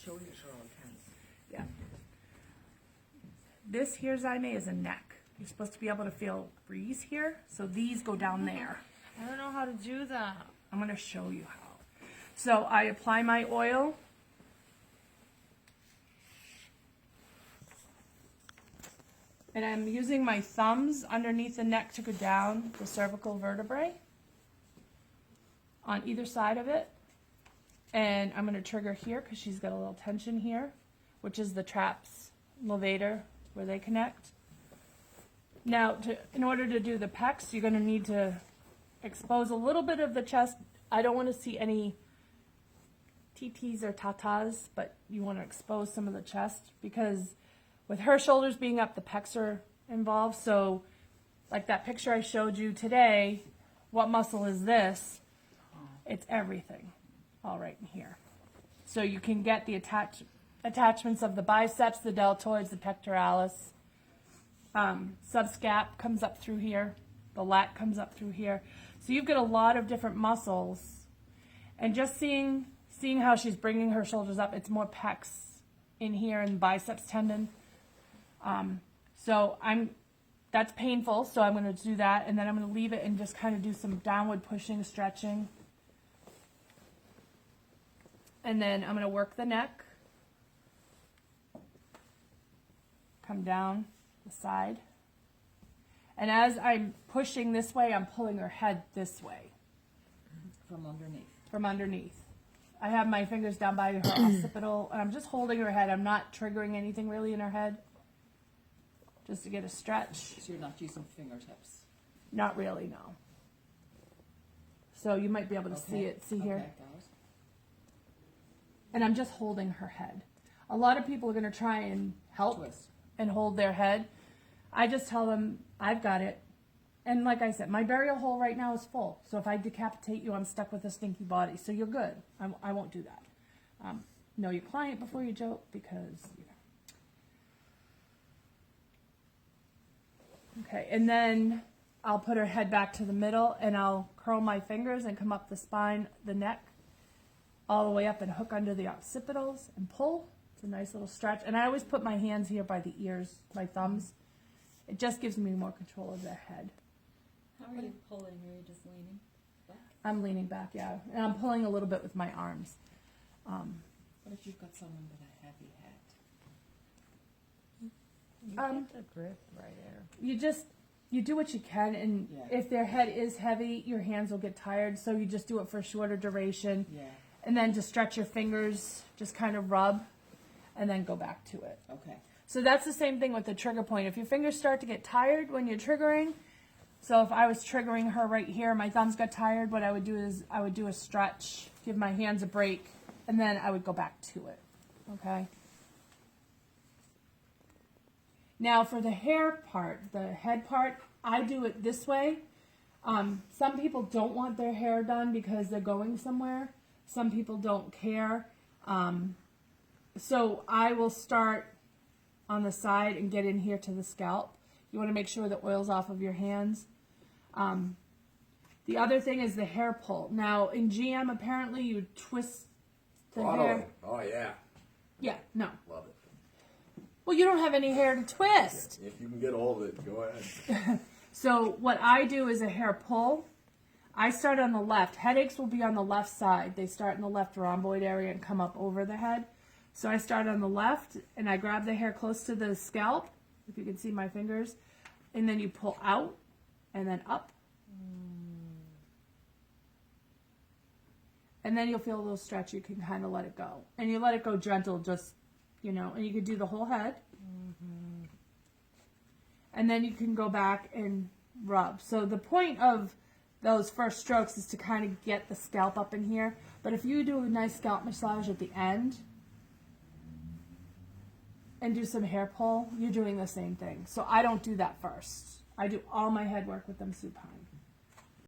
show you so I can. Yeah. This here, Zaime, is a neck. You're supposed to be able to feel breeze here, so these go down there. I don't know how to do that. I'm going to show you how. So I apply my oil. And I'm using my thumbs underneath the neck to go down the cervical vertebrae on either side of it. And I'm going to trigger here because she's got a little tension here, which is the traps levator where they connect. Now, in order to do the pecs, you're going to need to expose a little bit of the chest. I don't want to see any TTs or tatas, but you want to expose some of the chest because with her shoulders being up, the pecs are involved. So like that picture I showed you today, what muscle is this? It's everything all right in here. So you can get the attachments of the biceps, the deltoids, the pectoralis. Subscap comes up through here. The lat comes up through here. So you've got a lot of different muscles. And just seeing how she's bringing her shoulders up, it's more pecs in here and biceps tendon. So that's painful, so I'm going to do that, and then I'm going to leave it and just kind of do some downward pushing, stretching. And then I'm going to work the neck. Come down the side. And as I'm pushing this way, I'm pulling her head this way. From underneath. From underneath. I have my fingers down by her occipital, and I'm just holding her head. I'm not triggering anything really in her head. Just to get a stretch. So you're not using fingertips? Not really, no. So you might be able to see it. See here? Okay, got it. And I'm just holding her head. A lot of people are going to try and help Twist. and hold their head. I just tell them, I've got it. And like I said, my burial hole right now is full. So if I decapitate you, I'm stuck with a stinky body. So you're good. I won't do that. Know your client before you joke because, you know. Okay, and then I'll put her head back to the middle and I'll curl my fingers and come up the spine, the neck, all the way up and hook under the occipitals and pull. It's a nice little stretch. And I always put my hands here by the ears, my thumbs. It just gives me more control of their head. How are you pulling? Are you just leaning back? I'm leaning back, yeah. And I'm pulling a little bit with my arms. What if you've got someone with a heavy head? You get the grip right there. You do what you can, and Yeah. if their head is heavy, your hands will get tired, so you just do it for a shorter duration. Yeah. And then just stretch your fingers, just kind of rub, and then go back to it. Okay. So that's the same thing with the trigger point. If your fingers start to get tired when you're triggering, so if I was triggering her right here, my thumbs got tired, what I would do is I would do a stretch, give my hands a break, and then I would go back to it, okay? Now for the hair part, the head part, I do it this way. Some people don't want their hair done because they're going somewhere. Some people don't care. So I will start on the side and get in here to the scalp. You want to make sure the oil's off of your hands. The other thing is the hair pull. Now in GM, apparently you twist the hair. Oh, yeah. Yeah, no. Love it. Well, you don't have any hair to twist. If you can get hold of it, go ahead. So what I do is a hair pull. I start on the left. Headaches will be on the left side. They start in the left rhomboid area and come up over the head. So I start on the left and I grab the hair close to the scalp, if you can see my fingers, and then you pull out and then up. And then you'll feel a little stretch. You can kind of let it go. And you let it go gentle, just, you know, and you could do the whole head. And then you can go back and rub. So the point of those first strokes is to kind of get the scalp up in here. But if you do a nice scalp massage at the end and do some hair pull, you're doing the same thing. So I don't do that first. I do all my head work with them supine.